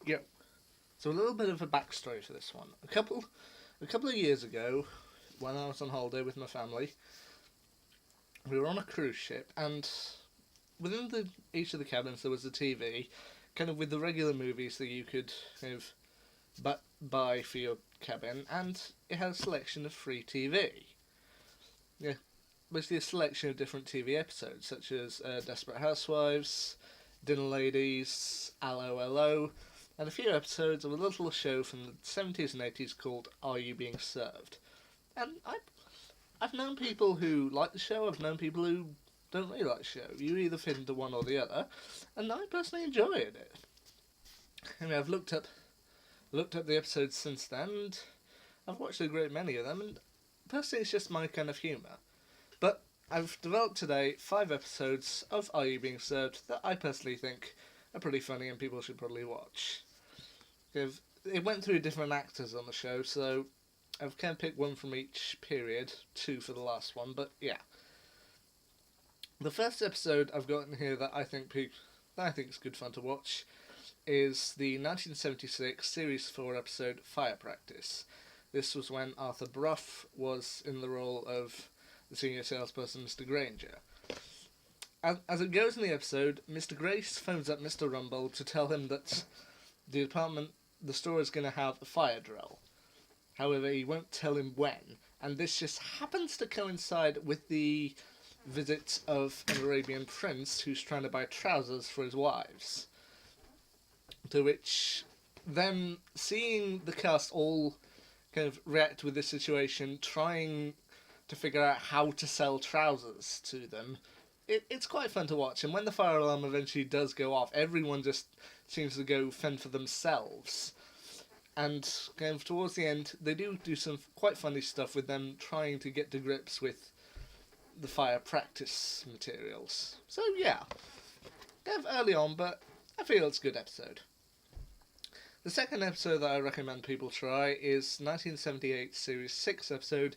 Yep. So a little bit of a backstory for this one. A couple of years ago, when I was on holiday with my family, we were on a cruise ship, and within each of the cabins there was a TV, kind of with the regular movies that you could kind of buy for your cabin, and it had a selection of free TV. Yeah, basically a selection of different TV episodes, such as Desperate Housewives, Dinner Ladies, Allo Allo, and a few episodes of a little show from the 70s and 80s called Are You Being Served? And I've known people who like the show, I've known people who don't really like the show. You either fit into one or the other, and I personally enjoyed it. I mean, I've looked up the episodes since then, and I've watched a great many of them, and personally it's just my kind of humour. But I've developed today 5 episodes of Are You Being Served that I personally think are pretty funny and people should probably watch. It went through different actors on the show, so I've kind of picked one from each period, 2 for the last one, but yeah. The first episode I've got in here that I think is good fun to watch is the 1976 Series 4 episode Fire Practice. This was when Arthur Bruff was in the role of the senior salesperson, Mr. Granger. As it goes in the episode, Mr. Grace phones up Mr. Rumble to tell him that the store is going to have a fire drill. However, he won't tell him when, and this just happens to coincide with the visit of an Arabian prince who's trying to buy trousers for his wives. To which, then, seeing the cast all kind of react with this situation, trying to figure out how to sell trousers to them, it's quite fun to watch. And when the fire alarm eventually does go off, everyone just seems to go fend for themselves. And kind of towards the end, they do some quite funny stuff with them trying to get to grips with the fire practice materials. So yeah, kind of early on, but I feel it's a good episode. The second episode that I recommend people try is 1978 Series 6 episode,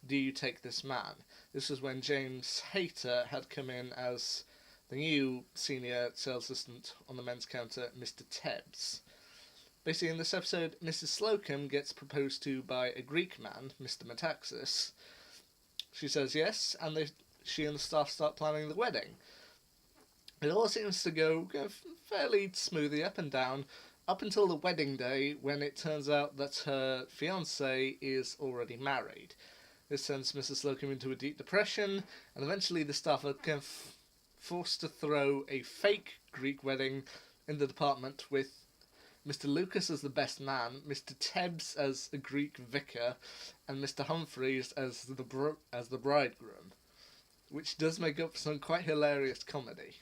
Do You Take This Man? This was when James Hayter had come in as the new senior sales assistant on the men's counter, Mr. Tebbs. Basically, in this episode, Mrs. Slocum gets proposed to by a Greek man, Mr. Metaxas. She says yes, and she and the staff start planning the wedding. It all seems to go fairly smoothly up and down, up until the wedding day, when it turns out that her fiancé is already married. This sends Mrs. Slocum into a deep depression, and eventually the staff are kind of forced to throw a fake Greek wedding in the department with Mr. Lucas as the best man, Mr. Tebbs as a Greek vicar, and Mr. Humphreys as the bridegroom, which does make up for some quite hilarious comedy.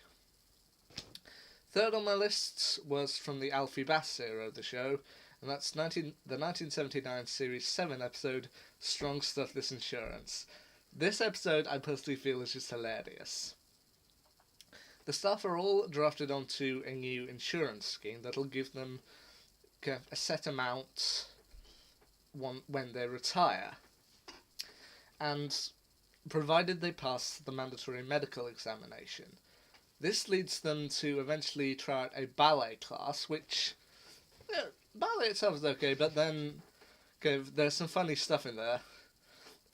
Third on my list was from the Alfie Bass era of the show, and that's the 1979 Series 7 episode, Strong Stuff This Insurance. This episode I personally feel is just hilarious. The staff are all drafted onto a new insurance scheme that'll give them a set amount when they retire. And provided they pass the mandatory medical examination. This leads them to eventually try out a ballet class, which, ballet itself is okay, but then there's some funny stuff in there.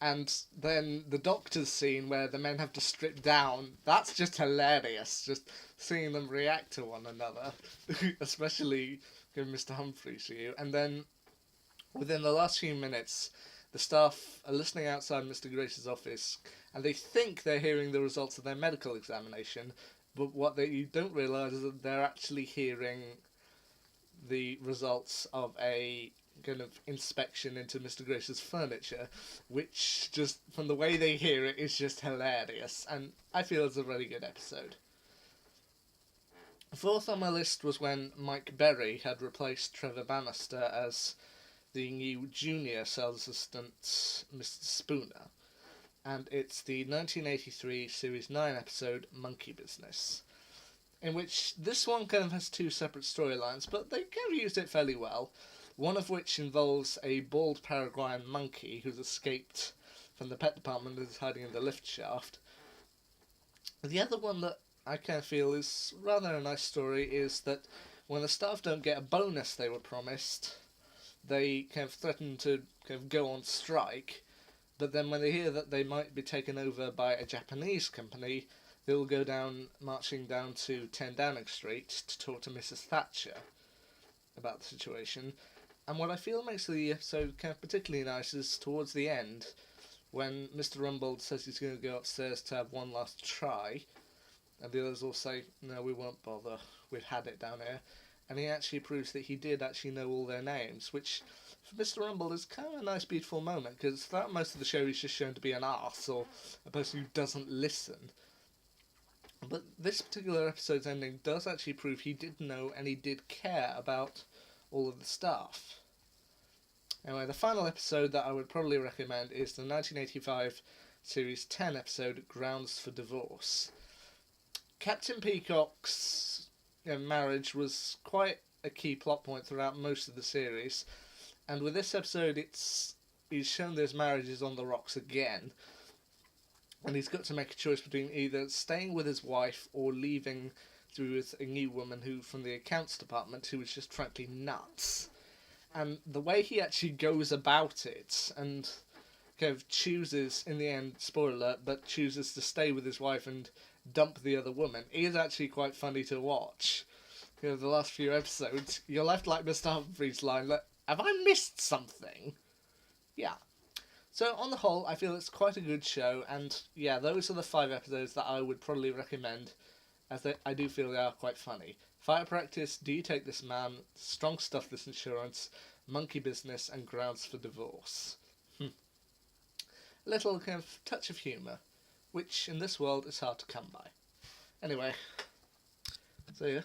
And then the doctor's scene where the men have to strip down, that's just hilarious, just seeing them react to one another, especially Mr. Humphreys to you. And then, within the last few minutes, the staff are listening outside Mr. Grace's office, and they think they're hearing the results of their medical examination, but what you don't realise is that they're actually hearing the results of a kind of inspection into Mr. Grace's furniture, which just, from the way they hear it, is just hilarious, and I feel it's a really good episode. Fourth on my list was when Mike Berry had replaced Trevor Bannister as the new junior sales assistant, Mr. Spooner, and it's the 1983 Series 9 episode, Monkey Business, in which this one kind of has 2 separate storylines, but they kind of used it fairly well. One of which involves a bald Paraguayan monkey who's escaped from the pet department and is hiding in the lift shaft. The other one that I kind of feel is rather a nice story is that when the staff don't get a bonus they were promised, they kind of threaten to kind of go on strike. But then when they hear that they might be taken over by a Japanese company, they will go down, marching down to 10 Downing Street to talk to Mrs. Thatcher about the situation. And what I feel makes the episode kind of particularly nice is towards the end, when Mr. Rumbold says he's going to go upstairs to have one last try, and the others all say, no, we won't bother, we've had it down here. And he actually proves that he did actually know all their names, which for Mr. Rumbold is kind of a nice, beautiful moment, because throughout most of the show he's just shown to be an arse, or a person who doesn't listen. But this particular episode's ending does actually prove he did know and he did care about all of the staff. Anyway, the final episode that I would probably recommend is the 1985 Series 10 episode, Grounds for Divorce. Captain Peacock's marriage was quite a key plot point throughout most of the series, and with this episode he's shown his marriage is on the rocks again, and he's got to make a choice between either staying with his wife or leaving through with a new woman who from the accounts department who was just frankly nuts. And the way he actually goes about it and kind of chooses, in the end, spoiler alert, but chooses to stay with his wife and dump the other woman is actually quite funny to watch. The last few episodes, you're left like Mr. Humphrey's line, like, have I missed something? Yeah. So, on the whole, I feel it's quite a good show, and yeah, those are the 5 episodes that I would probably recommend, as I do feel they are quite funny. Fire Practice, Do You Take This Man, Strong Stuff This Insurance, Monkey Business, and Grounds for Divorce. A little kind of touch of humour, which in this world is hard to come by. Anyway, see ya.